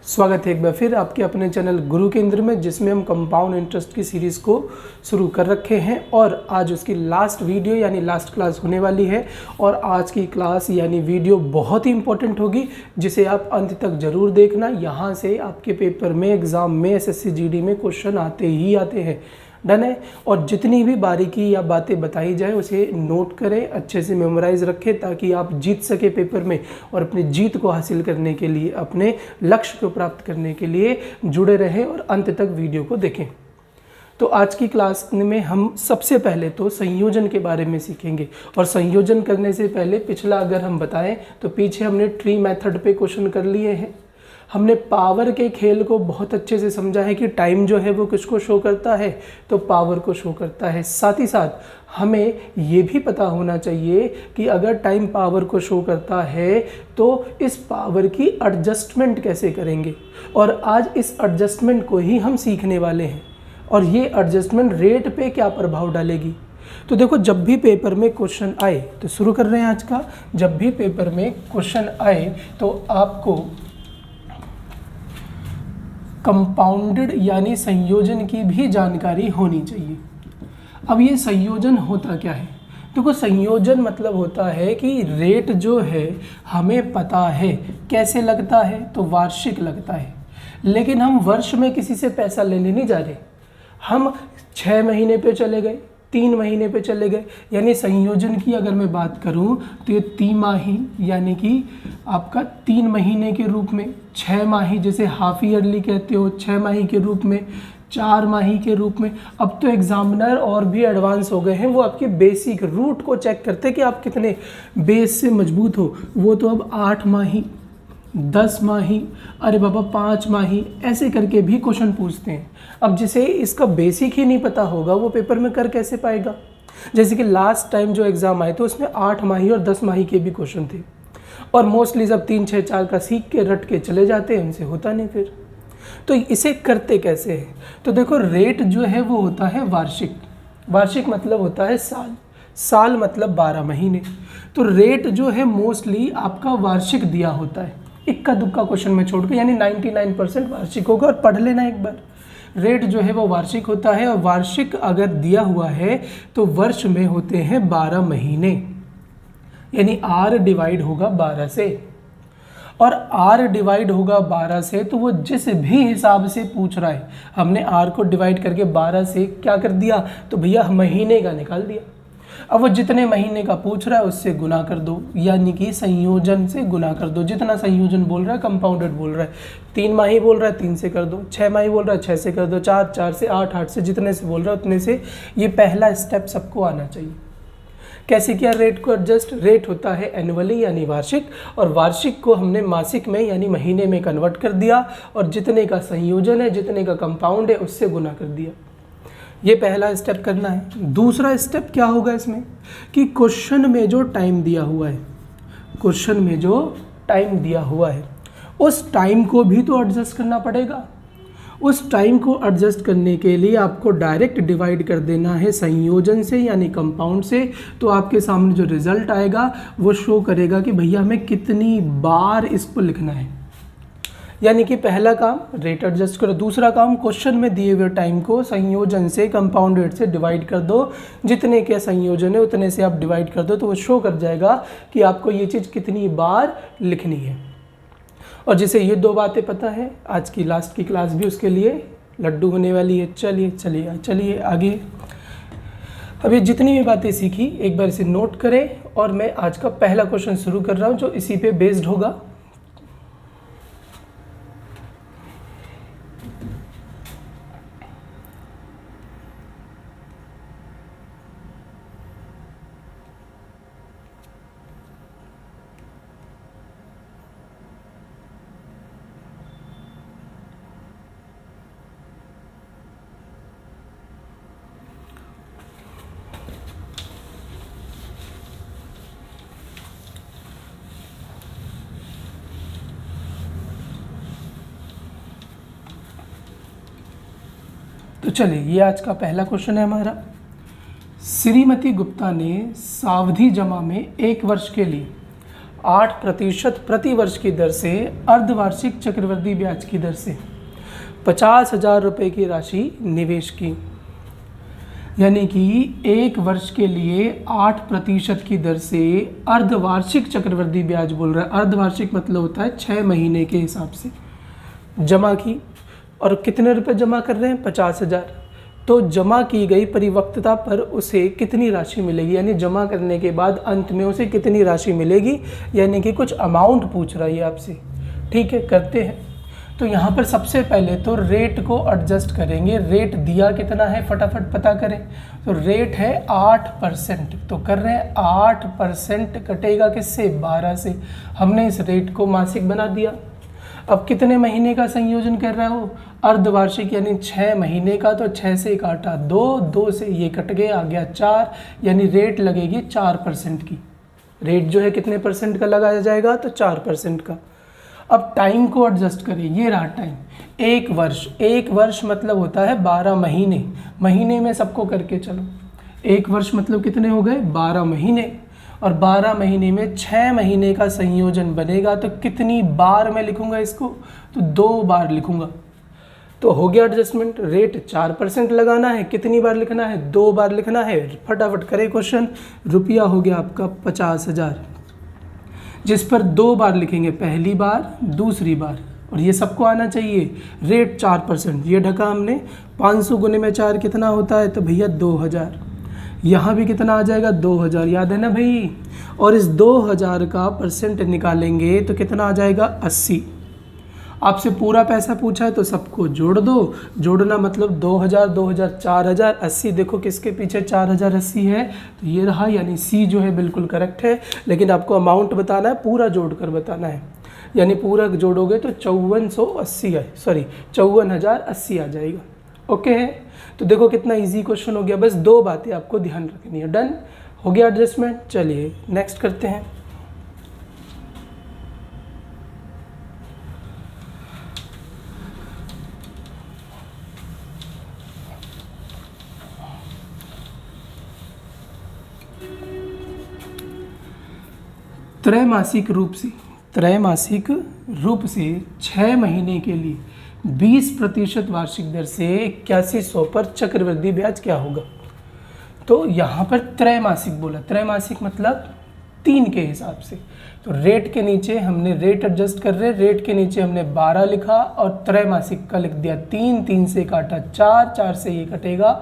स्वागत है एक बार फिर आपके अपने चैनल गुरु केंद्र में, जिसमें हम कंपाउंड इंटरेस्ट की सीरीज़ को शुरू कर रखे हैं और आज उसकी लास्ट वीडियो यानी लास्ट क्लास होने वाली है। और आज की क्लास यानी वीडियो बहुत ही इंपॉर्टेंट होगी, जिसे आप अंत तक ज़रूर देखना। यहाँ से आपके पेपर में, एग्ज़ाम में, एसएससी जीडी में क्वेश्चन आते ही आते हैं। डन है। और जितनी भी बारीकी या बातें बताई जाए उसे नोट करें, अच्छे से मेमोराइज रखें, ताकि आप जीत सके पेपर में और अपनी जीत को हासिल करने के लिए, अपने लक्ष्य को प्राप्त करने के लिए जुड़े रहें और अंत तक वीडियो को देखें। तो आज की क्लास में हम सबसे पहले तो संयोजन के बारे में सीखेंगे। और संयोजन करने से पहले पिछला अगर हम बताएं तो पीछे हमने ट्री मेथड पे क्वेश्चन कर लिए हैं। हमने पावर के खेल को बहुत अच्छे से समझा है कि टाइम जो है वो किसको शो करता है, तो पावर को शो करता है। साथ ही साथ हमें ये भी पता होना चाहिए कि अगर टाइम पावर को शो करता है तो इस पावर की एडजस्टमेंट कैसे करेंगे। और आज इस एडजस्टमेंट को ही हम सीखने वाले हैं। और ये एडजस्टमेंट रेट पे क्या प्रभाव डालेगी। तो देखो, जब भी पेपर में क्वेश्चन आए, तो शुरू कर रहे हैं आज का। जब भी पेपर में क्वेश्चन आए तो आपको कंपाउंडेड यानी संयोजन की भी जानकारी होनी चाहिए। अब ये संयोजन होता क्या है? देखो, संयोजन मतलब होता है कि रेट जो है हमें पता है कैसे लगता है, तो वार्षिक लगता है। लेकिन हम वर्ष में किसी से पैसा लेने नहीं जा रहे, हम 6 महीने पे चले गए, 3 महीने पे चले गए। यानी संयोजन की अगर मैं बात करूं तो ये तिमाही यानी कि आपका 3 महीने के रूप में, 6 माही जैसे हाफ ईयरली कहते हो, 6 माही के रूप में, 4 माही के रूप में। अब तो एग्जामिनर और भी एडवांस हो गए हैं, वो आपके बेसिक रूट को चेक करते हैं कि आप कितने बेस से मजबूत हो। वो तो अब 8 माही, 10 माही, अरे बाबा 5 माही, ऐसे करके भी क्वेश्चन पूछते हैं। अब जिसे इसका बेसिक ही नहीं पता होगा वो पेपर में कर कैसे पाएगा। जैसे कि लास्ट टाइम जो एग्ज़ाम आए तो उसमें 8 माही और 10 माही के भी क्वेश्चन थे। और मोस्टली सब 3, 6, 4 का सीख के रट के चले जाते हैं, उनसे होता नहीं फिर। तो इसे करते कैसे हैं? तो देखो, रेट जो है वो होता है वार्षिक। वार्षिक मतलब होता है साल, साल मतलब 12 महीने। तो रेट जो है मोस्टली आपका वार्षिक दिया होता है, इक्का दुक्का क्वेश्चन में छोड़ के, यानी 99% वार्षिक होगा। और पढ़ लेना एक बार, रेट जो है वो वार्षिक होता है। और वार्षिक अगर दिया हुआ है तो वर्ष में होते हैं 12 महीने, यानी R डिवाइड होगा 12 से। और R डिवाइड होगा 12 से, तो वो जिस भी हिसाब से पूछ रहा है, हमने R को डिवाइड करके 12 से क्या कर दिया, तो भैया महीने का निकाल दिया। अब वो जितने महीने का पूछ रहा है उससे गुना कर दो, यानी कि संयोजन से गुना कर दो। जितना संयोजन बोल रहा है, कंपाउंडेड बोल रहा है, 3 माही बोल रहा है 3 से कर दो, 6 माही बोल रहा है 6 से कर दो, 4, 4 से, 8, 8 से, जितने से बोल रहा है उतने से। ये पहला स्टेप सबको आना चाहिए। कैसे किया रेट को एडजस्ट? रेट होता है एनुअली यानी वार्षिक, और वार्षिक को हमने मासिक में यानी महीने में कन्वर्ट कर दिया, और जितने का संयोजन है, जितने का कंपाउंड है, उससे गुना कर दिया। ये पहला स्टेप करना है। दूसरा स्टेप क्या होगा इसमें कि क्वेश्चन में जो टाइम दिया हुआ है, क्वेश्चन में जो टाइम दिया हुआ है उस टाइम को भी तो एडजस्ट करना पड़ेगा। उस टाइम को एडजस्ट करने के लिए आपको डायरेक्ट डिवाइड कर देना है संयोजन से यानी कंपाउंड से। तो आपके सामने जो रिजल्ट आएगा वो शो करेगा कि भैया हमें कितनी बार इसको लिखना है। यानी कि पहला काम रेट एडजस्ट करो, दूसरा काम क्वेश्चन में दिए हुए टाइम को संयोजन से, कंपाउंडेड से डिवाइड कर दो। जितने के संयोजन है उतने से आप डिवाइड कर दो, तो वो शो कर जाएगा कि आपको ये चीज़ कितनी बार लिखनी है। और जिसे ये 2 बातें पता है, आज की लास्ट की क्लास भी उसके लिए लड्डू होने वाली है। चलिए आगे। अब ये जितनी भी बातें सीखी एक बार इसे नोट करें, और मैं आज का पहला क्वेश्चन शुरू कर रहा हूँ जो इसी पे बेस्ड होगा। तो चलिए, ये आज का पहला क्वेश्चन है हमारा। श्रीमती गुप्ता ने सावधि जमा में 1 वर्ष के लिए 8% प्रति वर्ष की दर से अर्धवार्षिक चक्रवृद्धि ब्याज की दर से 50,000 रुपये की राशि निवेश की। यानी कि 1 वर्ष के लिए 8% की दर से अर्धवार्षिक चक्रवृद्धि ब्याज बोल रहा है। अर्धवार्षिक मतलब होता है 6 महीने के हिसाब से जमा की। और कितने रुपए जमा कर रहे हैं? 50,000। तो जमा की गई परिपक्वता पर उसे कितनी राशि मिलेगी, यानी जमा करने के बाद अंत में उसे कितनी राशि मिलेगी, यानी कि कुछ अमाउंट पूछ रहा है आपसे। ठीक है, करते हैं। तो यहाँ पर सबसे पहले तो रेट को एडजस्ट करेंगे। रेट दिया कितना है फटाफट पता करें। तो रेट है 8%, तो कर रहे हैं 8% कटेगा किससे? 12 से। हमने इस रेट को मासिक बना दिया। अब कितने महीने का संयोजन कर रहा हो? अर्धवार्षिक, यानी 6 महीने का। तो 6 से काटा 2, 2 से ये कट गया, आ गया 4, यानी रेट लगेगी 4% की। रेट जो है कितने परसेंट का लगाया जाएगा? तो 4% का। अब टाइम को एडजस्ट करें, ये रहा टाइम 1 वर्ष। 1 वर्ष मतलब होता है 12 महीने। महीने में सबको करके चलो, 1 वर्ष मतलब कितने हो गए? 12 महीने। और 12 महीने में 6 महीने का संयोजन बनेगा। तो कितनी बार मैं लिखूंगा इसको? तो 2 बार लिखूंगा। तो हो गया एडजस्टमेंट। रेट 4% लगाना है, कितनी बार लिखना है? 2 बार लिखना है। फटाफट करें क्वेश्चन। रुपया हो गया आपका 50,000, जिस पर 2 बार लिखेंगे, पहली बार, दूसरी बार। और ये सबको आना चाहिए। रेट 4%, ये ढका हमने। 500 गुने में 4 कितना होता है? तो भैया 2000। यहाँ भी कितना आ जाएगा? 2000, याद है ना भाई। और इस 2000 का परसेंट निकालेंगे तो कितना आ जाएगा? 80। आपसे पूरा पैसा पूछा है तो सबको जोड़ दो। जोड़ना मतलब 2000, 2000, 4000, 80। देखो किसके पीछे 4080 है, तो ये रहा, यानी सी जो है बिल्कुल करेक्ट है। लेकिन आपको अमाउंट बताना है, पूरा जोड़कर बताना है। यानी पूरा जोड़ोगे तो 5480 आ जाएगा। ओके है। तो देखो कितना इजी क्वेश्चन हो गया। बस 2 बातें आपको ध्यान रखनी है। डन हो गया एडजस्टमेंट। चलिए नेक्स्ट करते हैं। त्रैमासिक रूप से 6 महीने के लिए 20% वार्षिक दर से 8100 पर चक्रवृद्धि ब्याज क्या होगा? तो यहाँ पर त्रैमासिक बोला। त्रैमासिक मतलब 3 के हिसाब से। तो रेट के नीचे हमने रेट एडजस्ट कर रहे, रेट के नीचे हमने 12 लिखा और त्रैमासिक का लिख दिया 3, 3 से काटा 4, 4 से ये कटेगा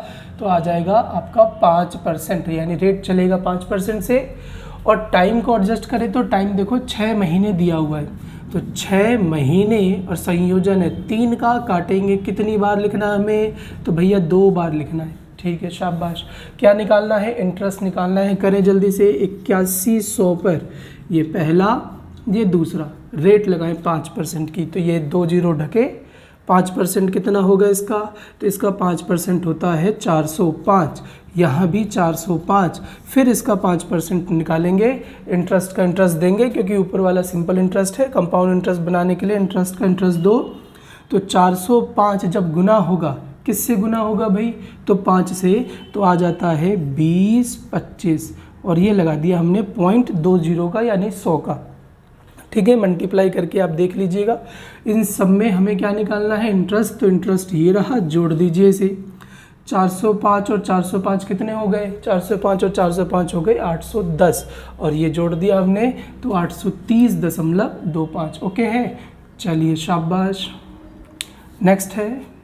तो आ जाएगा आपका 5%, यानी रेट चलेगा 5% से। और टाइम को एडजस्ट करें तो टाइम देखो 6 महीने दिया हुआ है, तो 6 महीने और संयोजन है 3 का। काटेंगे कितनी बार लिखना है हमें? तो भैया 2 बार लिखना है। ठीक है, शाबाश। क्या निकालना है? इंटरेस्ट निकालना है। करें जल्दी से। 8100 पर ये पहला, ये दूसरा। रेट लगाएं 5% की, तो ये 2 जीरो ढके। 5% कितना होगा इसका? तो इसका 5% होता है 405। यहाँ भी 405। फिर इसका 5% निकालेंगे। इंटरेस्ट का इंटरेस्ट देंगे, क्योंकि ऊपर वाला सिंपल इंटरेस्ट है। कंपाउंड इंटरेस्ट बनाने के लिए इंटरेस्ट का इंटरेस्ट दो। तो 405 जब गुना होगा, किससे गुना होगा भाई? तो 5 से, तो आ जाता है 20, 25। और ये लगा दिया हमने 0.20 का, यानी 100 का। ठीक है, मल्टीप्लाई करके आप देख लीजिएगा। इन सब में हमें क्या निकालना है? इंटरेस्ट। तो इंटरेस्ट ये रहा, जोड़ दीजिए इसे। 405 और 405 कितने हो गए? 405 और 405 हो गए 810। और ये जोड़ दिया हमने तो 830.25। ओके है, चलिए शाबाश। नेक्स्ट है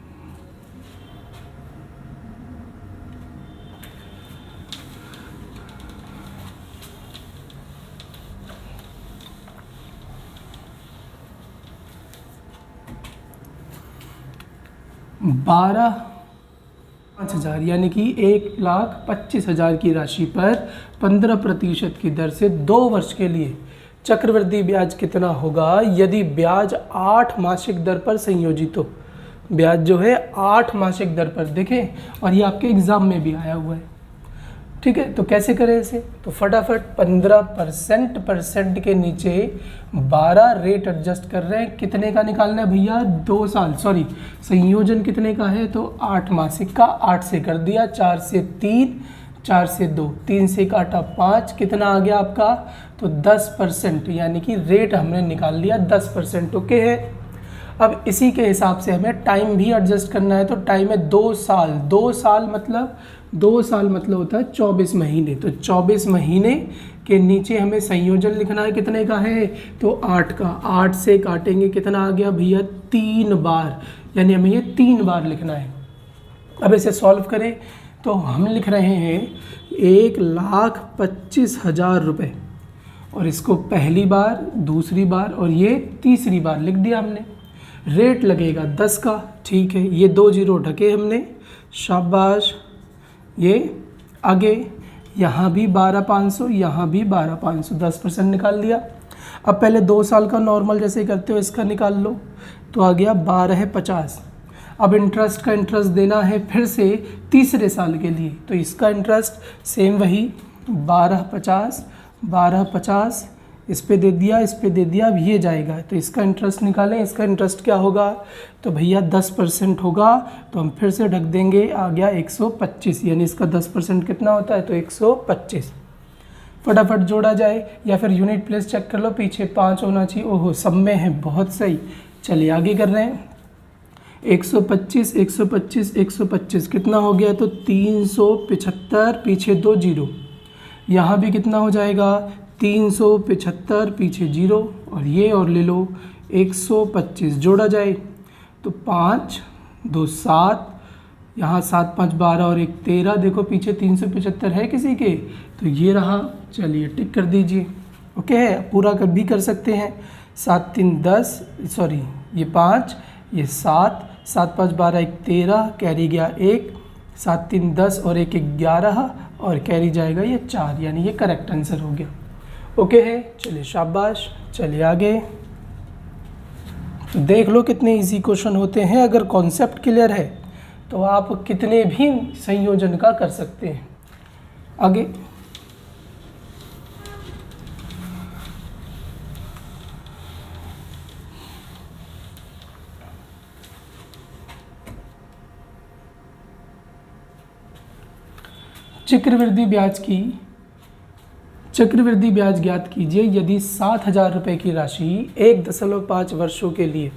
बारह 5,000, यानी कि 1,25,000 की राशि पर 15% की दर से 2 वर्ष के लिए चक्रवृद्धि ब्याज कितना होगा यदि ब्याज 8 मासिक दर पर संयोजित हो? ब्याज जो है 8 मासिक दर पर, देखें, और ये आपके एग्जाम में भी आया हुआ है। ठीक है, तो कैसे करें इसे? तो फटाफट 15% के नीचे 12 रेट एडजस्ट कर रहे हैं। कितने का निकालना है भैया? 2 साल, सॉरी, संयोजन कितने का है? तो 8 मासिक का। 8 से कर दिया, 4 से 3, 4 से 2, 3 से काटा 5, कितना आ गया आपका, तो 10%, यानी कि रेट हमने निकाल लिया 10%। ओके है। अब इसी के हिसाब से हमें टाइम भी एडजस्ट करना है। तो टाइम है 2 साल। 2 साल मतलब होता है 24 महीने। तो 24 महीने के नीचे हमें संयोजन लिखना है, कितने का है, तो 8 का। 8 से काटेंगे, कितना आ गया भैया, 3 बार, यानी हमें ये 3 बार लिखना है। अब इसे सॉल्व करें तो हम लिख रहे हैं 1,25,000 रुपये, और इसको पहली बार, दूसरी बार और ये तीसरी बार लिख दिया हमने। रेट लगेगा 10 का, ठीक है, ये 2 जीरो ढके हमने, शाबाश। ये आगे यहाँ भी 12,500, यहाँ भी 12,500, 10% निकाल लिया। अब पहले 2 साल का नॉर्मल जैसे करते हो इसका निकाल लो, तो आ गया 12,50। अब इंटरेस्ट का इंटरेस्ट देना है फिर से तीसरे साल के लिए, तो इसका इंटरेस्ट सेम वही 12,50 इस पे दे दिया, इस पे दे दिया, अब ये जाएगा। तो इसका इंटरेस्ट निकालें, इसका इंटरेस्ट क्या होगा, तो भैया 10% होगा। तो हम फिर से ढक देंगे, आ गया 125, यानी इसका 10% कितना होता है, तो 125। फटाफट जोड़ा जाए, या फिर यूनिट प्लेस चेक कर लो, पीछे 5 होना चाहिए। ओहो, सब में है, बहुत सही। चलिए आगे कर रहे हैं। 125 125 125 कितना हो गया, तो 375, पीछे 2 जीरो। यहाँ भी कितना हो जाएगा, 375, पीछे 0, और ये और ले लो 125। जोड़ा जाए तो 5 2 7, यहाँ 7 5 12 और 1 13। देखो पीछे 375 है किसी के, तो ये रहा। चलिए टिक कर दीजिए। ओके है, पूरा कर भी कर सकते हैं। 7 3 10, सॉरी ये 5, ये 7, 7 5 12 1 13, कैरी गया 1, 7 3 10 और 1 11, और कैरी जाएगा ये 4, यानी ये करेक्ट आंसर हो गया। ओके है, चलिए शाबाश। चलिए आगे, तो देख लो कितने इजी क्वेश्चन होते हैं। अगर कॉन्सेप्ट क्लियर है तो आप कितने भी संयोजन का कर सकते हैं। आगे चक्रवृद्धि ब्याज ज्ञात कीजिए यदि 7,000 रुपये की राशि 1.5 वर्षों के लिए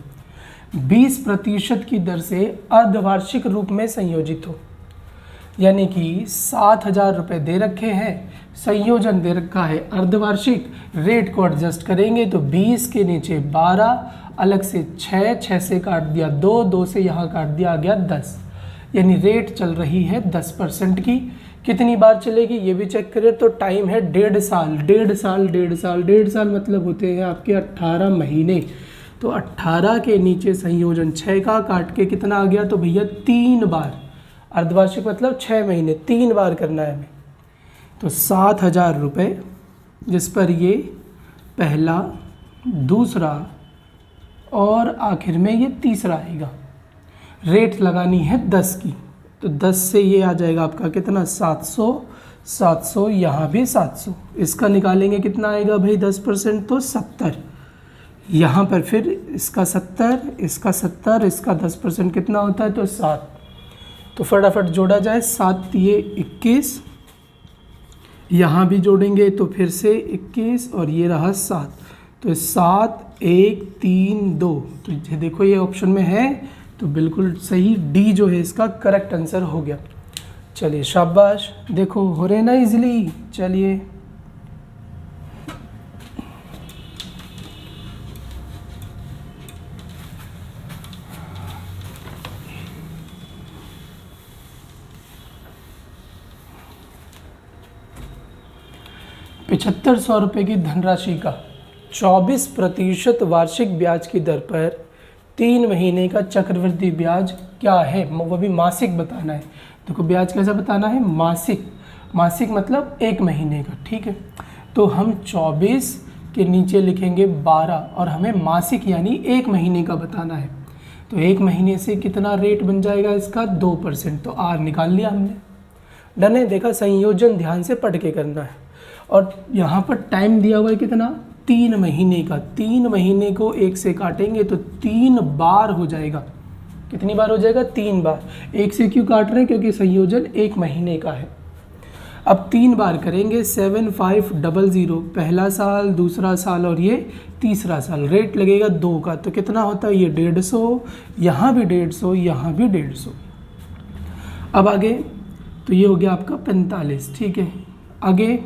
20% की दर से अर्धवार्षिक रूप में संयोजित हो। यानी कि 7,000 रुपये दे रखे हैं, संयोजन दे रखा है अर्धवार्षिक। रेट को एडजस्ट करेंगे तो 20 के नीचे 12, अलग से 6, 6 से काट दिया 2, 2 से यहाँ काट दिया, आ गया 10। यानी रेट चल रही है 10% की। कितनी बार चलेगी ये भी चेक करें तो टाइम है 1.5 साल। 1.5 साल मतलब होते हैं आपके 18 महीने। तो 18 के नीचे संयोजन 6 का काट के कितना आ गया, तो भैया 3 बार। अर्धवार्षिक मतलब 6 महीने, 3 बार करना है हमें। तो 7,000 रुपये, जिस पर ये पहला, दूसरा और आखिर में ये तीसरा आएगा। रेट लगानी है 10 की, तो 10 से ये आ जाएगा आपका कितना, 700, 700, यहाँ भी 700। इसका निकालेंगे कितना आएगा भाई 10%, तो 70। यहाँ पर फिर इसका 70, इसका 70, इसका 10% कितना होता है, तो 7। तो फटाफट जोड़ा जाए, 7 ये 21, यहाँ भी जोड़ेंगे तो फिर से 21, और ये रहा 7। तो 7 1 3 2, तो ये देखो ये ऑप्शन में है, तो बिल्कुल सही, डी जो है इसका करेक्ट आंसर हो गया। चलिए शाबाश, देखो हो रहे ना इजीली। चलिए ₹7,500 रुपये की धनराशि का 24% वार्षिक ब्याज की दर पर 3 महीने का चक्रवृद्धि ब्याज क्या है, वो भी मासिक बताना है। देखो ब्याज कैसा बताना है, मासिक। मासिक मतलब 1 महीने का, ठीक है। तो हम 24 के नीचे लिखेंगे 12, और हमें मासिक यानी 1 महीने का बताना है। तो 1 महीने से कितना रेट बन जाएगा इसका, 2%। तो आर निकाल लिया हमने। डन है। देखा, संयोजन ध्यान से पढ़ के करना है। और यहाँ पर टाइम दिया हुआ है कितना, 3 महीने का। 3 महीने को 1 से काटेंगे तो 3 बार हो जाएगा। कितनी बार हो जाएगा, 3 बार। 1 से क्यों काट रहे हैं, क्योंकि संयोजन 1 महीने का है। अब 3 बार करेंगे 7500, पहला साल, दूसरा साल और ये तीसरा साल। रेट लगेगा 2 का, तो कितना होता है ये 150, यहाँ भी 150, यहाँ भी 150। अब आगे तो ये हो गया आपका 45, ठीक है। आगे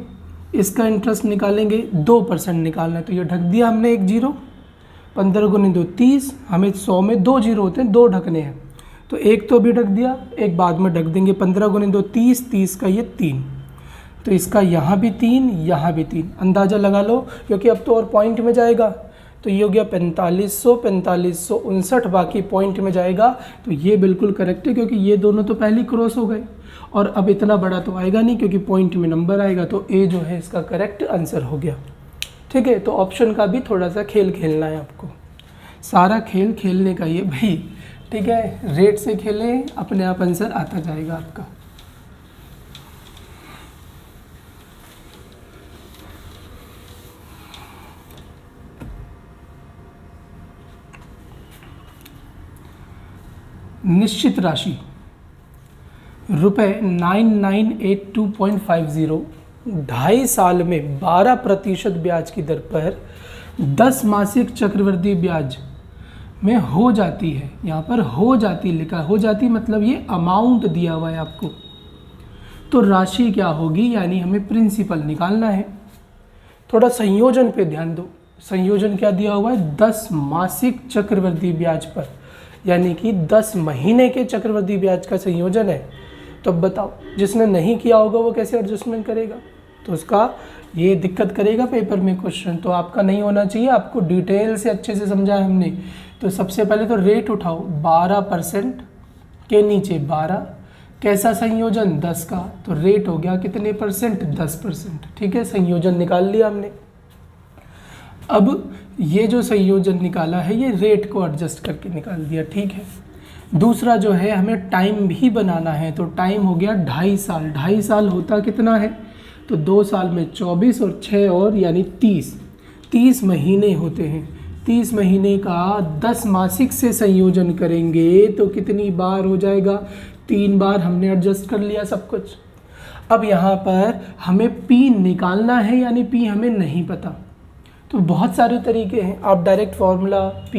इसका इंटरेस्ट निकालेंगे, 2% निकालना है, तो ये ढक दिया हमने एक जीरो। 15 गुने 2 30, हमें 100 में 2 जीरो होते हैं, 2 ढकने हैं, तो एक तो अभी ढक दिया, एक बाद में ढक देंगे। 15 गुने 2 30, 30 का ये 3, तो इसका यहाँ भी 3, यहाँ भी 3, अंदाज़ा लगा लो क्योंकि अब तो और पॉइंट में जाएगा। तो ये हो गया 4500, 4559, बाकी पॉइंट में जाएगा। तो ये बिल्कुल करेक्ट है क्योंकि ये दोनों तो पहले क्रॉस हो गए, और अब इतना बड़ा तो आएगा नहीं क्योंकि पॉइंट में नंबर आएगा। तो ए जो है इसका करेक्ट आंसर हो गया, ठीक है। तो ऑप्शन का भी थोड़ा सा खेल खेलना है आपको, सारा खेल खेलने का ये भाई, ठीक है। रेट से खेलें, अपने आप आंसर आता जाएगा आपका। निश्चित राशि रुपये 9982.50 2.5 साल में 12% ब्याज की दर पर 10 मासिक चक्रवृद्धि ब्याज में हो जाती है। यहाँ पर हो जाती लिखा, हो जाती मतलब ये अमाउंट दिया हुआ है आपको। तो राशि क्या होगी, यानी हमें प्रिंसिपल निकालना है। थोड़ा संयोजन पे ध्यान दो, संयोजन क्या दिया हुआ है, 10 मासिक चक्रवृद्धि ब्याज पर, यानी कि 10 महीने के चक्रवृद्धि ब्याज का संयोजन है। तो अब बताओ, जिसने नहीं किया होगा वो कैसे एडजस्टमेंट करेगा, तो उसका ये दिक्कत करेगा पेपर में क्वेश्चन। तो आपका नहीं होना चाहिए, आपको डिटेल से अच्छे से समझा हमने। तो सबसे पहले तो रेट उठाओ, 12% के नीचे 12, कैसा संयोजन 10 का, तो रेट हो गया कितने परसेंट, 10%, ठीक है। संयोजन निकाल लिया हमने। अब ये जो संयोजन निकाला है ये रेट को एडजस्ट करके निकाल दिया, ठीक है। दूसरा जो है हमें टाइम भी बनाना है, तो टाइम हो गया 2.5 साल। 2.5 साल होता कितना है, तो 2 साल में 24 और 6 और यानी 30 महीने होते हैं। 30 महीने का 10 मासिक से संयोजन करेंगे तो कितनी बार हो जाएगा, 3 बार। हमने एडजस्ट कर लिया सब कुछ। अब यहाँ पर हमें P निकालना है, यानी P हमें नहीं पता, तो बहुत सारे तरीके हैं। आप डायरेक्ट फार्मूला P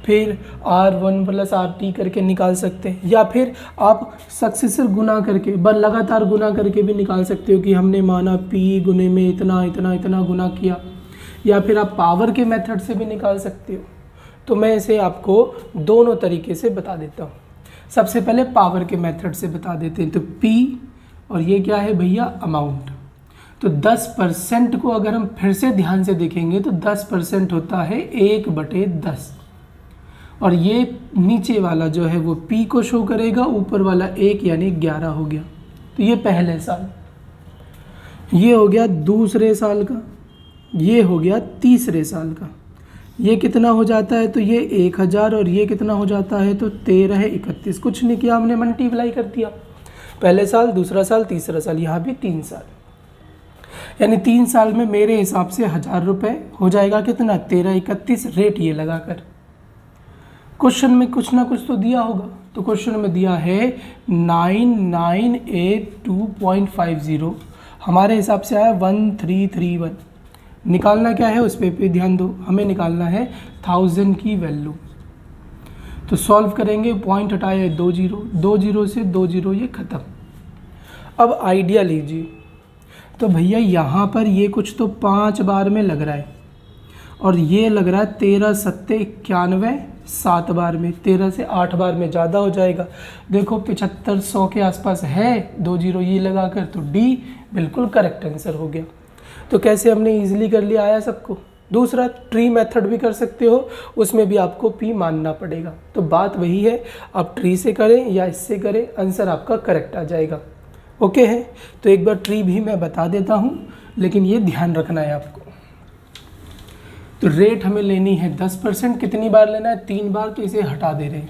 फिर R1 + RT करके निकाल सकते हैं, या फिर आप सक्सेसर गुना करके लगातार गुना करके भी निकाल सकते हो कि हमने माना P गुने में इतना इतना इतना गुना किया, या फिर आप पावर के मेथड से भी निकाल सकते हो। तो मैं इसे आपको दोनों तरीके से बता देता हूँ। सबसे पहले पावर के मेथड से बता देते हैं। तो P और ये क्या है भैया, अमाउंट। तो 10% को अगर हम फिर से ध्यान से देखेंगे तो 10% होता है 1/10, और ये नीचे वाला जो है वो P को शो करेगा, ऊपर वाला 1 यानी 11 हो गया। तो ये पहले साल, ये हो गया दूसरे साल का, ये हो गया तीसरे साल का। ये कितना हो जाता है, तो ये 1000, और ये कितना हो जाता है, तो 13 है 31। कुछ नहीं किया हमने, मल्टीप्लाई कर दिया। पहले साल, दूसरा साल, तीसरा साल, यहाँ भी 3 साल, यानी 3 साल में मेरे हिसाब से 1000 रुपये हो जाएगा कितना, 1331 रेट ये लगाकर। क्वेश्चन में कुछ ना कुछ तो दिया होगा, तो क्वेश्चन में दिया है 9982.50, हमारे हिसाब से आया 1331। निकालना क्या है उस पे भी ध्यान दो, हमें निकालना है 1000 की वैल्यू। तो सॉल्व करेंगे, पॉइंट हटाए 2 जीरो, 2 जीरो से 2 जीरो ये ख़त्म। अब आइडिया लीजिए, तो भैया यहाँ पर ये कुछ तो 5 बार में लग रहा है, और ये लग रहा है 13 सत्ते 91 7 बार में, 13 से 8 बार में ज़्यादा हो जाएगा। देखो 7500 के आसपास है, 2 जीरो ये लगाकर, तो डी बिल्कुल करेक्ट आंसर हो गया। तो कैसे हमने इजीली कर लिया, आया सबको। दूसरा ट्री मेथड भी कर सकते हो, उसमें भी आपको P मानना पड़ेगा। तो बात वही है, आप ट्री से करें या इससे करें, आंसर आपका करेक्ट आ जाएगा। ओके है, तो एक बार ट्री भी मैं बता देता हूँ, लेकिन ये ध्यान रखना है आपको। तो रेट हमें लेनी है 10%, कितनी बार लेना है, 3 बार, तो इसे हटा दे रहे हैं।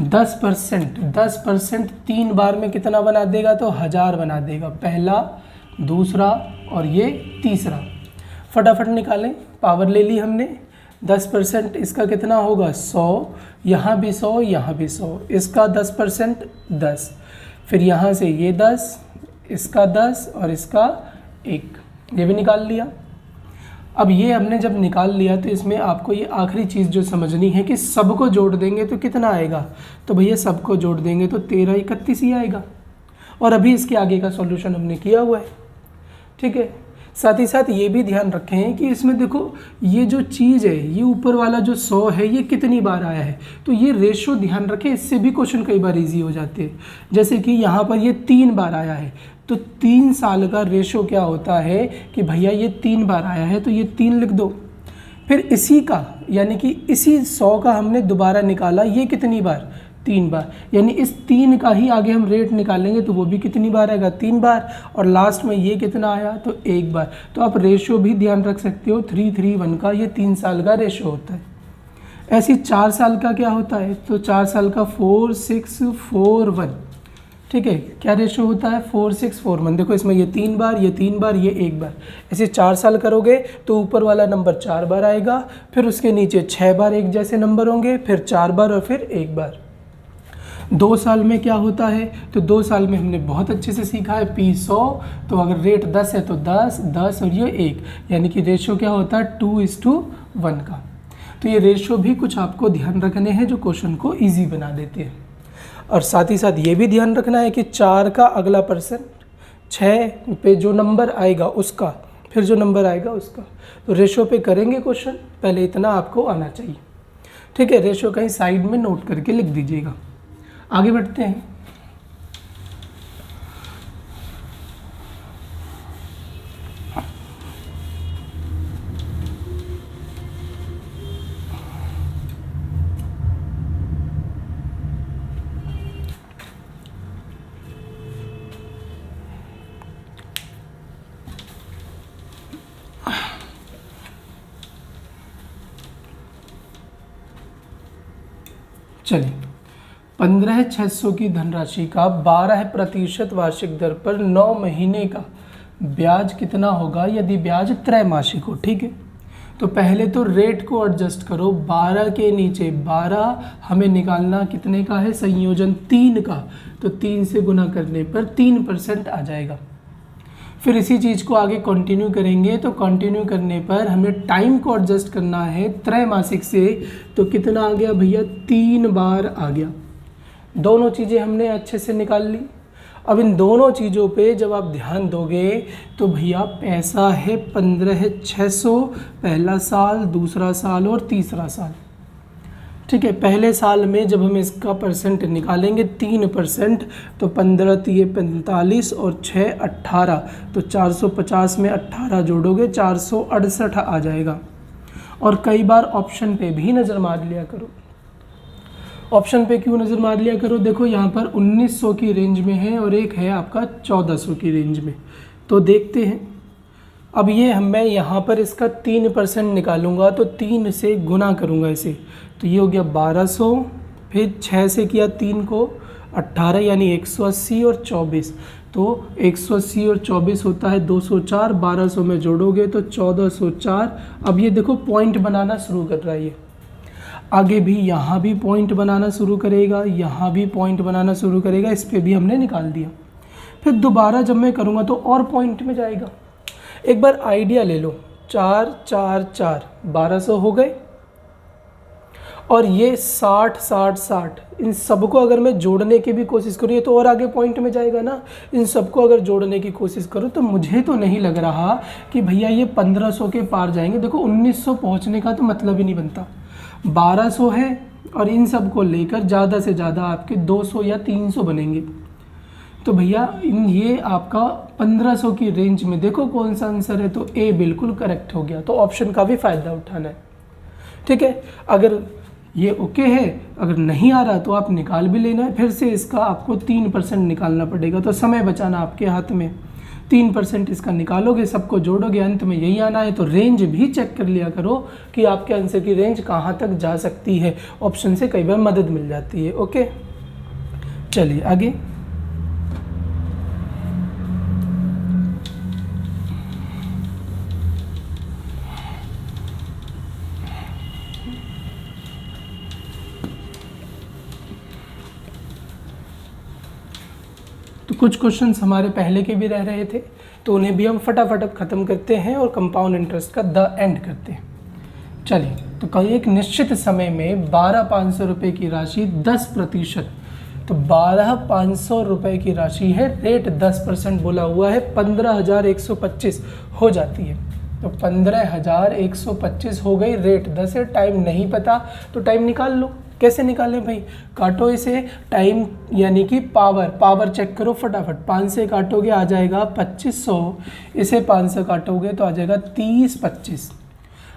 10% 3 बार में कितना बना देगा, तो 1000 बना देगा, पहला, दूसरा और ये तीसरा। फटाफट निकालें, पावर ले ली हमने। 10% इसका कितना होगा, 100, यहाँ भी 100, यहाँ भी 100, इसका 10% 10, फिर यहाँ से ये 10, इसका 10 और इसका 1, ये भी निकाल लिया। अब ये हमने जब निकाल लिया तो इसमें आपको ये आखिरी चीज़ जो समझनी है कि सबको जोड़ देंगे तो कितना आएगा, तो भैया सबको जोड़ देंगे तो 13 31 ही आएगा। और अभी इसके आगे का सॉल्यूशन हमने किया हुआ है, ठीक है। साथ ही साथ ये भी ध्यान रखें कि इसमें देखो ये जो चीज़ है, ये ऊपर वाला जो 100 है, ये कितनी बार आया है, तो ये रेशो ध्यान रखें, इससे भी क्वेश्चन कई बार इजी हो जाते हैं। जैसे कि यहाँ पर ये 3 बार आया है, तो 3 साल का रेशो क्या होता है कि भैया ये 3 बार आया है तो ये 3 लिख दो। फिर इसी का यानी कि इसी 100 का हमने दोबारा निकाला, ये कितनी बार, 3 बार, यानी इस 3 का ही आगे हम रेट निकालेंगे तो वो भी कितनी बार आएगा, 3 बार। और लास्ट में ये कितना आया, तो 1 बार। तो आप रेशो भी ध्यान रख सकते हो, 331 का ये 3 साल का रेशो होता है। ऐसी 4 साल का क्या होता है, तो 4 साल का 4 6 4 1, ठीक है। क्या रेशो होता है, 4 6 4 1। देखो इसमें ये 3 बार, ये 3 बार, ये 1 बार। ऐसे 4 साल करोगे तो ऊपर वाला नंबर 4 बार आएगा, फिर उसके नीचे 6 बार एक जैसे नंबर होंगे, फिर 4 बार और फिर 1 बार। 2 साल में क्या होता है, तो 2 साल में हमने बहुत अच्छे से सीखा है P100, तो अगर रेट 10 है तो 10 10 और ये 1, यानी कि रेशो क्या होता है 2:1 का। तो ये रेशो भी कुछ आपको ध्यान रखने हैं जो क्वेश्चन को ईजी बना देते हैं। और साथ ही साथ ये भी ध्यान रखना है कि 4 का अगला परसेंट, 6 पे जो नंबर आएगा उसका, फिर जो नंबर आएगा उसका। तो रेशो पे करेंगे क्वेश्चन, पहले इतना आपको आना चाहिए, ठीक है। रेशो कहीं साइड में नोट करके लिख दीजिएगा। आगे बढ़ते हैं। चलिए, 15,600 की धनराशि का 12% वार्षिक दर पर 9 महीने का ब्याज कितना होगा यदि ब्याज त्रैमासिक हो, ठीक है। तो पहले तो रेट को एडजस्ट करो, 12 के नीचे 12 हमें निकालना कितने का है, संयोजन 3 का, तो 3 से गुना करने पर 3% आ जाएगा। फिर इसी चीज़ को आगे कंटिन्यू करेंगे, तो कंटिन्यू करने पर हमें टाइम को एडजस्ट करना है त्रैमासिक से, तो कितना आ गया भैया, 3 बार आ गया। दोनों चीज़ें हमने अच्छे से निकाल ली। अब इन दोनों चीज़ों पे जब आप ध्यान दोगे तो भैया पैसा है 15,600, पहला साल, दूसरा साल और तीसरा साल, ठीक है। पहले साल में जब हम इसका परसेंट निकालेंगे 3%, तो 15 तिये 45 और 6 18, तो 450 में 18 जोड़ोगे 468 आ जाएगा। और कई बार ऑप्शन पे भी नज़र मार लिया करो। ऑप्शन पे क्यों नज़र मार लिया करो, देखो यहाँ पर 1900 की रेंज में है और एक है आपका 1400 की रेंज में, तो देखते हैं। अब ये मैं यहाँ पर इसका 3% निकालूंगा, तो 3 से गुना करूँगा इसे, तो ये हो गया 1200, फिर 6 से किया 3 को 18, यानी 180 और 24, तो 180 और 24 होता है 204, 1200 में जोड़ोगे तो 1404। अब ये देखो पॉइंट बनाना शुरू कर रहा है, ये आगे भी यहाँ भी पॉइंट बनाना शुरू करेगा, यहाँ भी पॉइंट बनाना शुरू करेगा, इस पर भी हमने निकाल दिया। फिर दोबारा जब मैं करूँगा तो और पॉइंट में जाएगा। एक बार आइडिया ले लो, 4 4 4 1200 हो गए, और ये 60 60 60, इन सबको अगर मैं जोड़ने की भी कोशिश करूँ, ये तो और आगे पॉइंट में जाएगा ना। इन सबको अगर जोड़ने की कोशिश करूँ तो मुझे तो नहीं लग रहा कि भैया ये 1500 के पार जाएंगे। देखो 1900 पहुँचने का तो मतलब ही नहीं बनता, 1200 है और इन सब को लेकर ज़्यादा से ज़्यादा आपके 200 या 300 बनेंगे। तो भैया ये आपका 1500 की रेंज में देखो कौन सा आंसर है, तो ए बिल्कुल करेक्ट हो गया। तो ऑप्शन का भी फ़ायदा उठाना है, ठीक है। अगर ये ओके है, अगर नहीं आ रहा तो आप निकाल भी लेना है, फिर से इसका आपको 3% निकालना पड़ेगा, तो समय बचाना आपके हाथ में। 3% इसका निकालोगे, सबको जोड़ोगे, अंत में यही आना है। तो रेंज भी चेक कर लिया करो कि आपके आंसर की रेंज कहाँ तक जा सकती है, ऑप्शन से कई बार मदद मिल जाती है। ओके, चलिए आगे। तो कुछ क्वेश्चंस हमारे पहले के भी रह रहे थे, तो उन्हें भी हम फटाफट अब ख़त्म करते हैं और कंपाउंड इंटरेस्ट का द एंड करते हैं। चलिए, तो कहीं एक निश्चित समय में 12,500 रुपये की राशि 10%, तो 12,500 रुपये की राशि है, रेट 10% बोला हुआ है, 15,125 हो जाती है। तो 15,125 हो गई, रेट 10 है, टाइम नहीं पता तो टाइम निकाल लो। कैसे निकालें भाई, काटो इसे, टाइम यानी कि पावर चेक करो फटाफट। 5 से काटोगे आ जाएगा 2500, इसे 5 से काटोगे तो आ जाएगा 30, 25।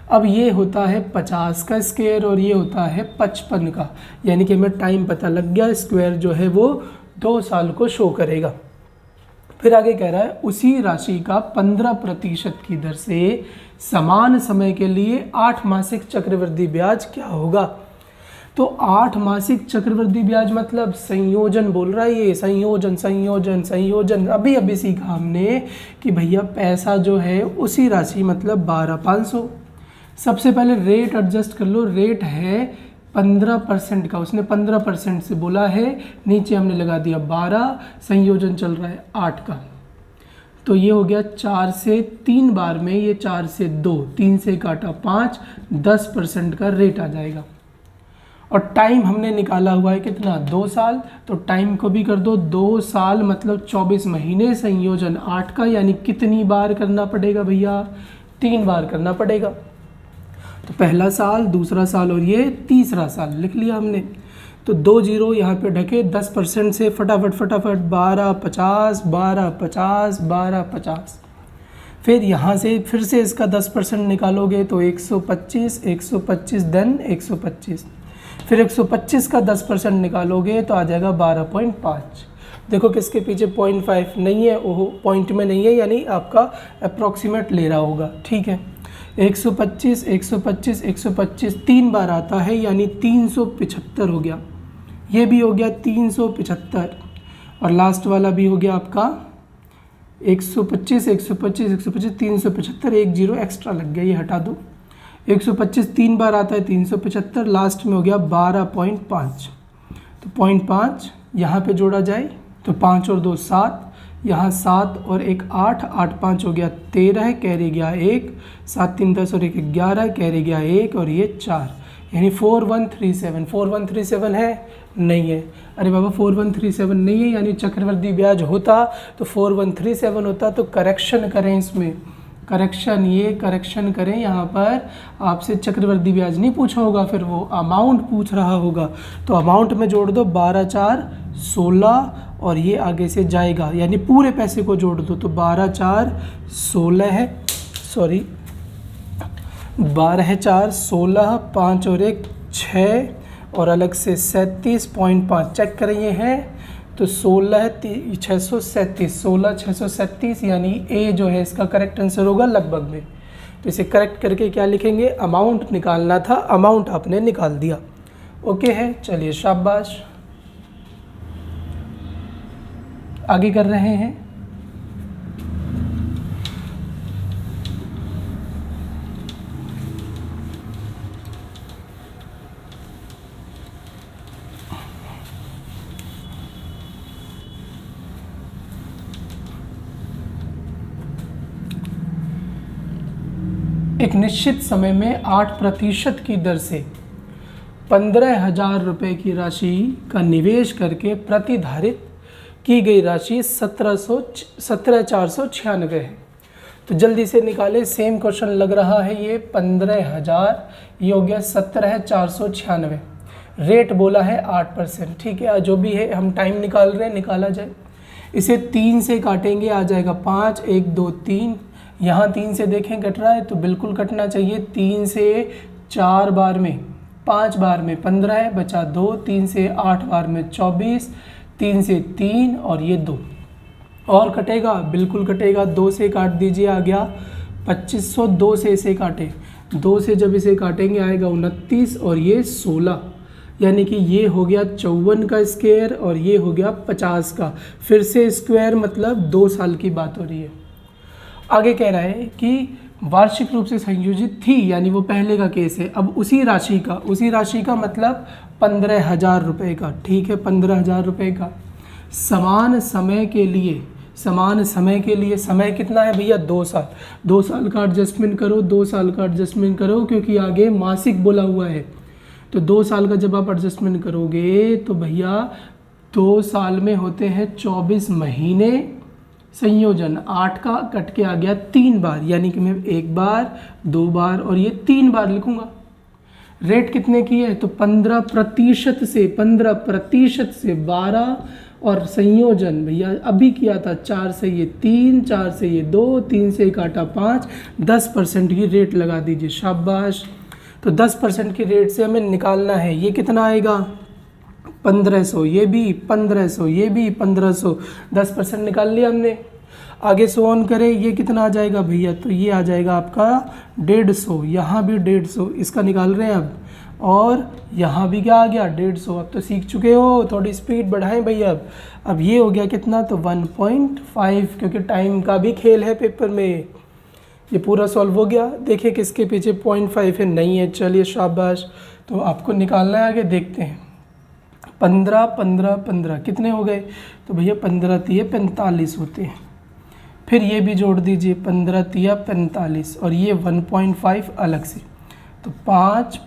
अब ये होता है 50 का स्क्वायर और ये होता है 55 का, यानी कि हमें टाइम पता लग गया, स्क्वायर जो है वो 2 साल को शो करेगा। फिर आगे कह रहा है उसी राशि का 15% की दर से समान समय के लिए 8 मासिक चक्रवृद्धि ब्याज क्या होगा। तो 8 मासिक चक्रवृद्धि ब्याज मतलब संयोजन बोल रहा है ये, संयोजन। अभी सीखा हमने कि भैया पैसा जो है उसी राशि मतलब 12,500। सबसे पहले रेट एडजस्ट कर लो, रेट है 15% का, उसने 15% से बोला है, नीचे हमने लगा दिया 12, संयोजन चल रहा है 8 का, तो ये हो गया 4 से 3 बार में, ये 4 से 2, 3 से काटा 5, 10% का रेट आ जाएगा। और टाइम हमने निकाला हुआ है कितना, 2 साल, तो टाइम को भी कर दो 2 साल मतलब 24 महीने, संयोजन 8 का, यानी कितनी बार करना पड़ेगा भैया, 3 बार करना पड़ेगा। तो पहला साल, दूसरा साल और ये तीसरा साल लिख लिया हमने। तो 2 जीरो यहाँ पे ढके, 10% से फटाफट 12, 50, 12, 50, 12, 50। फिर यहाँ से फिर से इसका 10% निकालोगे तो 125, 125 देन 125, फिर 125 का 10% निकालोगे तो आ जाएगा 12.5। देखो किसके पीछे 0.5 नहीं है, ओहो पॉइंट में नहीं है, यानी आपका अप्रॉक्सीमेट ले रहा होगा, ठीक है। 125, 125, 125 3 बार आता है, यानी 375 हो गया, ये भी हो गया 375, और लास्ट वाला भी हो गया आपका 125, 125, 125, 375, 1 जीरो एक्स्ट्रा लग गया, ये हटा दो। 125 3 बार आता है, 375, लास्ट में हो गया 12.5। तो 0.5 यहाँ पे जोड़ा जाए तो 5 और 2 7, यहाँ 7 और 1 8, 8 5 हो गया 13, कैरी गया 1, 7 3 10 और 1 11, कैरी गया 1 और ये 4, यानी 4137। 4137 है, नहीं है, अरे बाबा 4137 नहीं है, यानी चक्रवृद्धि ब्याज होता तो 4137 होता। तो करेक्शन करें इसमें, करेक्शन करें, यहाँ पर आपसे चक्रवृद्धि ब्याज नहीं पूछा होगा, फिर वो अमाउंट पूछ रहा होगा। तो अमाउंट में जोड़ दो 12 4 16 और ये आगे से जाएगा, यानी पूरे पैसे को जोड़ दो, तो 12 4 16 है, सॉरी 12 4 16, 5 और 1 6 और अलग से 37.5 चेक करें, ये है तो 16 637, 16 637, यानी ए जो है इसका करेक्ट आंसर होगा लगभग में। तो इसे करेक्ट करके क्या लिखेंगे, अमाउंट निकालना था, अमाउंट आपने निकाल दिया, ओके है। चलिए शाबाश, आगे कर रहे हैं। एक निश्चित समय में 8% की दर से 15,000 रुपये की राशि का निवेश करके प्रतिधारित की गई राशि 17,496 है। तो जल्दी से निकाले, सेम क्वेश्चन लग रहा है ये, 15,000, ये हो गया 17,496, रेट बोला है 8%, ठीक है। जो भी है हम टाइम निकाल रहे हैं, निकाला जाए। इसे 3 से काटेंगे, आ जाएगा 5, 1 2 3, यहाँ 3 से देखें कट रहा है तो बिल्कुल कटना चाहिए। 3 से 4 बार में 5 बार में 15 है, बचा 2, 3 से 8 बार में 24, 3 से 3 और ये 2 और कटेगा, बिल्कुल कटेगा। 2 से काट दीजिए, आ गया 2500, 2 से इसे काटे, 2 से जब इसे काटेंगे आएगा 29 और ये 16, यानी कि ये हो गया 54 का स्क्वायर और ये हो गया 50 का। फिर से स्क्वायर मतलब 2 साल की बात हो रही है। आगे कह रहा है कि वार्षिक रूप से संयोजित थी, यानी वो पहले का केस है। अब उसी राशि का मतलब 15,000 रुपये का, ठीक है, 15,000 रुपये का समान समय के लिए, समान समय के लिए, समय कितना है भैया 2 साल, 2 साल का एडजस्टमेंट करो, 2 साल का एडजस्टमेंट करो, क्योंकि आगे मासिक बोला हुआ है। तो 2 साल का जब आप एडजस्टमेंट करोगे तो भैया 2 साल में होते हैं 24 महीने। संयोजन 8 का कट के आ गया 3 बार, यानी कि मैं 1 बार 2 बार और ये 3 बार लिखूंगा। रेट कितने की है तो 15% से 12, और संयोजन भैया अभी किया था 4 से ये 3, 4 से ये 2, 3 से काटा 5, 10% की रेट लगा दीजिए, शाबाश। तो 10% की रेट से हमें निकालना है, ये कितना आएगा 1500, ये भी 1500, ये भी 1500, 10% निकाल लिया हमने। आगे सो ऑन करें, ये कितना आ जाएगा भैया तो ये आ जाएगा आपका 150, यहाँ भी 150 इसका निकाल रहे हैं अब, और यहाँ भी क्या आ गया 150। अब तो सीख चुके हो, थोड़ी स्पीड बढ़ाएं भैया। अब ये हो गया कितना तो 1.5, क्योंकि टाइम का भी खेल है पेपर में। ये पूरा सॉल्व हो गया। देखिए किसके पीछे 0.5 है, नहीं है, चलिए शाबाश। तो आपको निकालना है, आगे देखते हैं। 15 15 15 कितने हो गए तो भैया 15 तिये 45 होते हैं। फिर ये भी जोड़ दीजिए 15 तिया 45, और ये 1.5 अलग से, तो 5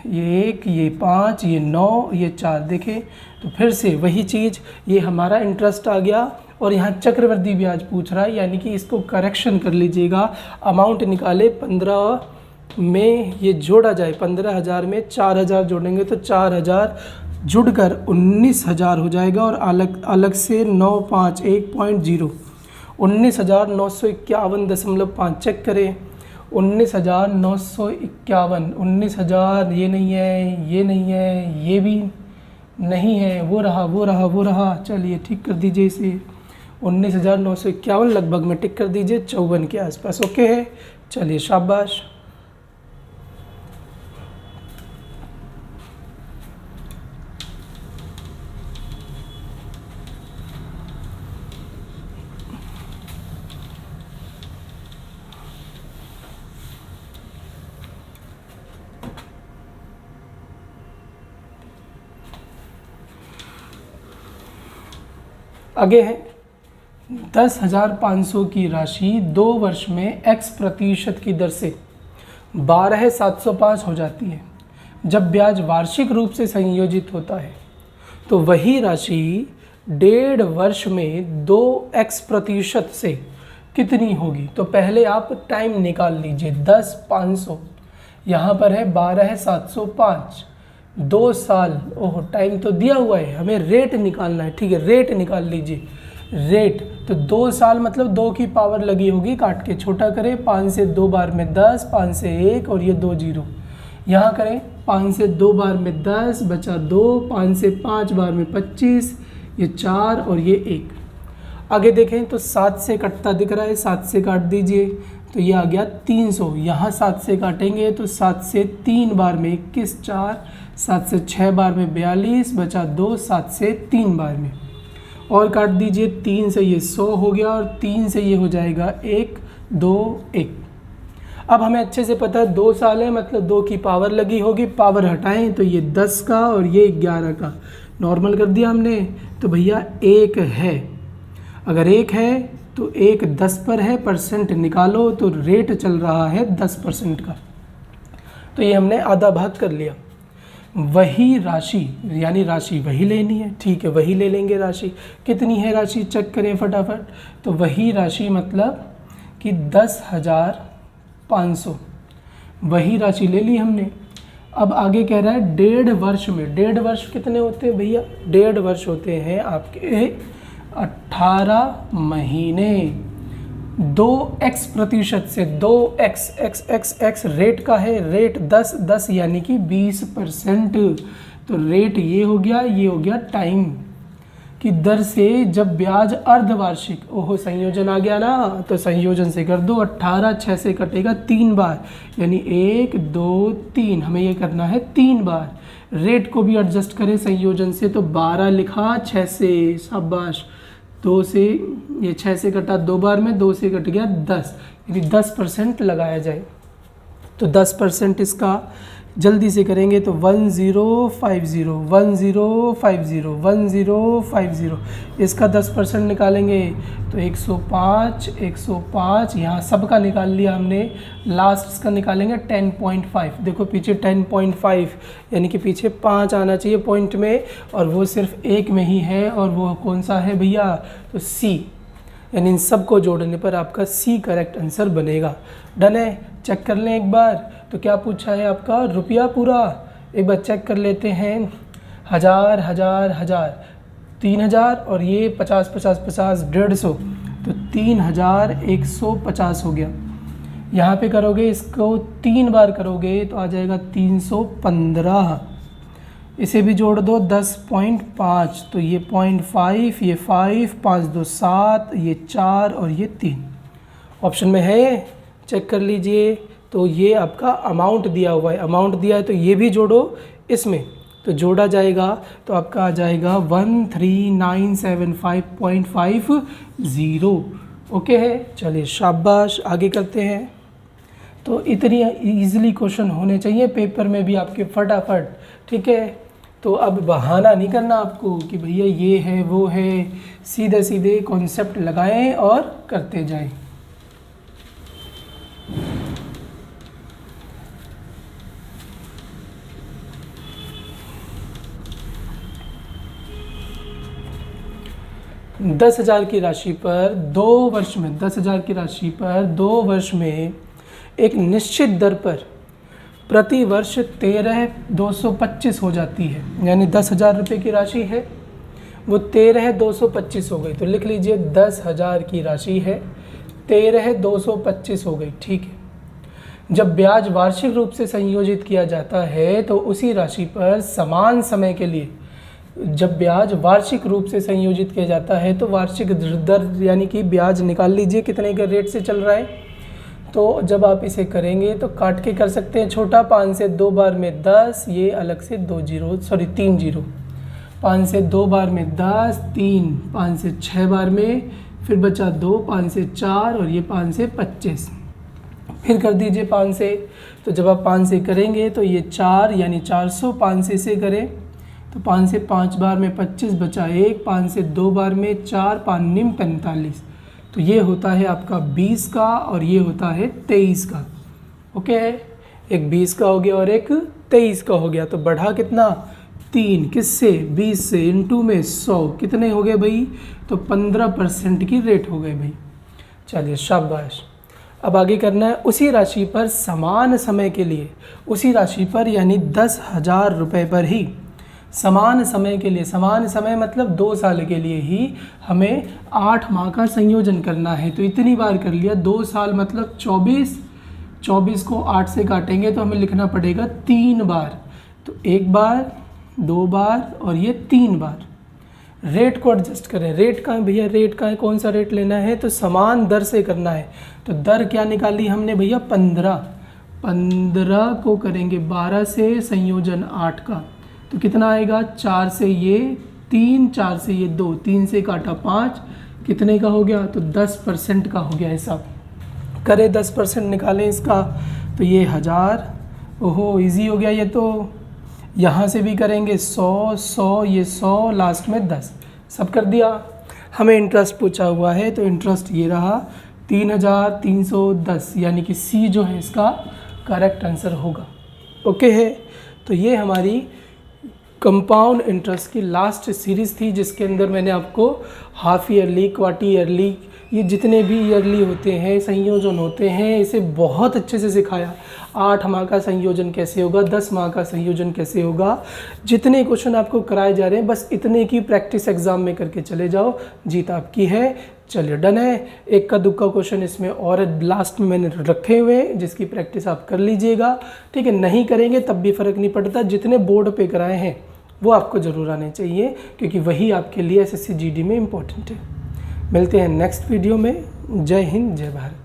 ये 1, ये 5, ये 9, ये 4। देखें तो फिर से वही चीज़, ये हमारा इंटरेस्ट आ गया, और यहाँ चक्रवृद्धि ब्याज पूछ रहा है, यानी कि इसको करेक्शन कर लीजिएगा। अमाउंट निकाले 15 में ये जोड़ा जाए, 15,000 में 4,000 जोड़ेंगे तो 4,000 जुड़कर 19,000 हो जाएगा, और अलग से 951.0 19,951.5 चेक करें। 19,951, 19,000 ये नहीं है, ये नहीं है, ये भी नहीं है, वो रहा। चलिए ठीक कर दीजिए इसे, 19,951 लगभग में टिक कर दीजिए, 54 के आसपास। ओके है, चलिए शाबाश। आगे है 10,500 की राशि 2 वर्ष में x% की दर से 12,705 हो जाती है। जब ब्याज वार्षिक रूप से संयोजित होता है तो वही राशि 1.5 वर्ष में 2x% से कितनी होगी। तो पहले आप टाइम निकाल लीजिए, 10,500 यहाँ पर है 12,705, 2 साल। ओह टाइम तो दिया हुआ है, हमें रेट निकालना है। ठीक है, रेट निकाल लीजिए। रेट तो 2 साल मतलब 2 की पावर लगी होगी, काट के छोटा करें, 5 से 2 बार में 10, 5 से 1 और ये 2 जीरो। यहाँ करें 5 से 2 बार में 10 बचा 2, 5 से 5 बार में 25, ये 4 और ये 1। आगे देखें तो 7 से कटता दिख रहा है, 7 से काट दीजिए तो ये आ गया 300। यहाँ 7 से काटेंगे तो 7 से 3 बार में 21, 4, 7 से 6 बार में 42 बचा 2, 7 से 3 बार में और काट दीजिए। 3 से ये 100 हो गया और 3 से ये हो जाएगा 1, 2, 1। अब हमें अच्छे से पता है 2 साल है मतलब 2 की पावर लगी होगी, पावर हटाएं तो ये 10 का और ये 11 का, नॉर्मल कर दिया हमने। तो भैया 1 है, अगर 1 है तो 1 10 पर है, परसेंट निकालो तो रेट चल रहा है 10% का। तो ये हमने आधा भाग कर लिया। वही राशि यानी राशि वही लेनी है, ठीक है, वही ले लेंगे। राशि कितनी है, राशि चेक करें फटाफट। तो वही राशि मतलब कि 10,500 वही राशि ले ली हमने। अब आगे कह रहा है 1.5 वर्ष में, 1.5 वर्ष कितने होते हैं भैया, 1.5 वर्ष होते हैं आपके 18 महीने। 2x% से 2x रेट का है, रेट 10 यानी कि 20%। तो रेट ये हो गया, ये हो गया टाइम की दर से जब ब्याज अर्धवार्षिक, ओहो संयोजन आ गया ना, तो संयोजन से कर दो। 18 6 से कटेगा 3 बार, यानी 1 2 3, हमें ये करना है 3 बार। रेट को भी एडजस्ट करें संयोजन से, तो 12 लिखा 6 से, शाबाश। 2 से ये 6 से कटा 2 बार में, 2 से कट गया 10, यानी 10% लगाया जाए। तो 10% इसका जल्दी से करेंगे तो 1050 1050 1050, इसका 10% निकालेंगे तो 105 105, यहाँ सबका निकाल लिया हमने, लास्ट इसका निकालेंगे 10.5। देखो पीछे 10.5 यानी कि पीछे 5 आना चाहिए पॉइंट में, और वो सिर्फ एक में ही है, और वो कौन सा है भैया, तो सी, यानी इन सब को जोड़ने पर आपका सी करेक्ट आंसर बनेगा। डन है, चेक कर लें एक बार। तो क्या पूछा है आपका, रुपया पूरा, एक बार चेक कर लेते हैं। 1000 1000 1000 3000, और ये 50 50 50 150, तो 3150 हो गया। यहाँ पे करोगे इसको 3 बार करोगे तो आ जाएगा 315। इसे भी जोड़ दो 10.5, तो ये 0.5, ये 5, 5 2 7, ये 4 और ये 3 ऑप्शन में है, चेक कर लीजिए। तो ये आपका अमाउंट दिया हुआ है, अमाउंट दिया है तो ये भी जोड़ो इसमें, तो जोड़ा जाएगा तो आपका आ जाएगा 13975.50। ओके है, चलिए शाबाश, आगे करते हैं। तो इतनी इजीली क्वेश्चन होने चाहिए पेपर में भी आपके फटाफट, ठीक है। तो अब बहाना नहीं करना आपको कि भैया ये है वो है, सीधे सीधे कॉन्सेप्ट लगाएं और करते जाएं। दस 10,000 की राशि पर 2 वर्ष में, 10,000 की राशि पर 2 वर्ष में एक निश्चित दर पर प्रति वर्ष 13,225 हो जाती है। यानी 10,000 रुपये की राशि है, वो 13,225 हो गई। तो लिख लीजिए 10,000 की राशि है, 13,225 हो गई, ठीक है। जब ब्याज वार्षिक रूप से संयोजित किया जाता है तो उसी राशि पर समान समय के लिए, जब ब्याज वार्षिक रूप से संयोजित किया जाता है तो वार्षिक दर यानी कि ब्याज निकाल लीजिए कितने के रेट से चल रहा है। तो जब आप इसे करेंगे तो काट के कर सकते हैं, छोटा 5 से 2 बार में 10, ये अलग से 3 जीरो, 5 से 2 बार में 10, 3, 5 से 6 बार में, फिर बचा 2, 5 से 4 और ये 5 से 25, फिर कर दीजिए 5 से। तो जब आप 5 से करेंगे तो ये 4 यानी 400, 5 से इसे करें तो 5 से 5 बार में 25 बचा 1, 5 से 2 बार में 4, 5 निम 45, तो ये होता है आपका 20 का और ये होता है 23 का। ओके है, एक 20 का हो गया और एक 23 का हो गया। तो बढ़ा कितना, 3, किससे, 20 से, इनटू में 100, कितने हो गए भाई, तो 15% की रेट हो गए भाई। चलिए शाबाश। अब आगे करना है उसी राशि पर समान समय के लिए, उसी राशि पर यानी 10,000 रुपये पर ही समान समय के लिए, समान समय मतलब 2 साल के लिए ही हमें 8 माह का संयोजन करना है। तो इतनी बार कर लिया, 2 साल मतलब 24, 24 को 8 से काटेंगे तो हमें लिखना पड़ेगा 3 बार। तो 1 बार, 2 बार और ये 3 बार। रेट को एडजस्ट करें, रेट का है भैया, रेट का है, कौन सा रेट लेना है, तो समान दर से करना है। तो दर क्या निकाली हमने भैया, 15 को करेंगे 12 से संयोजन 8 का, तो कितना आएगा, 4 से ये 3, 4 से ये 2, 3 से काटा 5, कितने का हो गया, तो 10% का हो गया हिसाब। करें 10% निकालें इसका, तो ये 1000, ओहो इजी हो गया ये। तो यहाँ से भी करेंगे 100, 100, ये 100, लास्ट में 10, सब कर दिया। हमें इंटरेस्ट पूछा हुआ है तो इंटरेस्ट ये रहा 3,310, यानी कि सी जो है इसका करेक्ट आंसर होगा। ओके है, तो ये हमारी कंपाउंड इंटरेस्ट की लास्ट सीरीज़ थी, जिसके अंदर मैंने आपको हाफ ईयरली, क्वार्टर ईयरली, ये जितने भी ईयरली होते हैं, संयोजन होते हैं, इसे बहुत अच्छे से सिखाया। 8 माह का संयोजन कैसे होगा, 10 माह का संयोजन कैसे होगा, जितने क्वेश्चन आपको कराए जा रहे हैं बस इतने की प्रैक्टिस एग्जाम में करके चले जाओ, जीत आपकी है। चलिए डन है। एक का दुक्का क्वेश्चन इसमें और लास्ट में मैंने रखे हुए हैं, जिसकी प्रैक्टिस आप कर लीजिएगा, ठीक है। नहीं करेंगे तब भी फ़र्क नहीं पड़ता, जितने बोर्ड पे कराए हैं वो आपको ज़रूर आने चाहिए, क्योंकि वही आपके लिए SSC GD में इम्पोर्टेंट है। मिलते हैं नेक्स्ट वीडियो में। जय हिंद, जय भारत।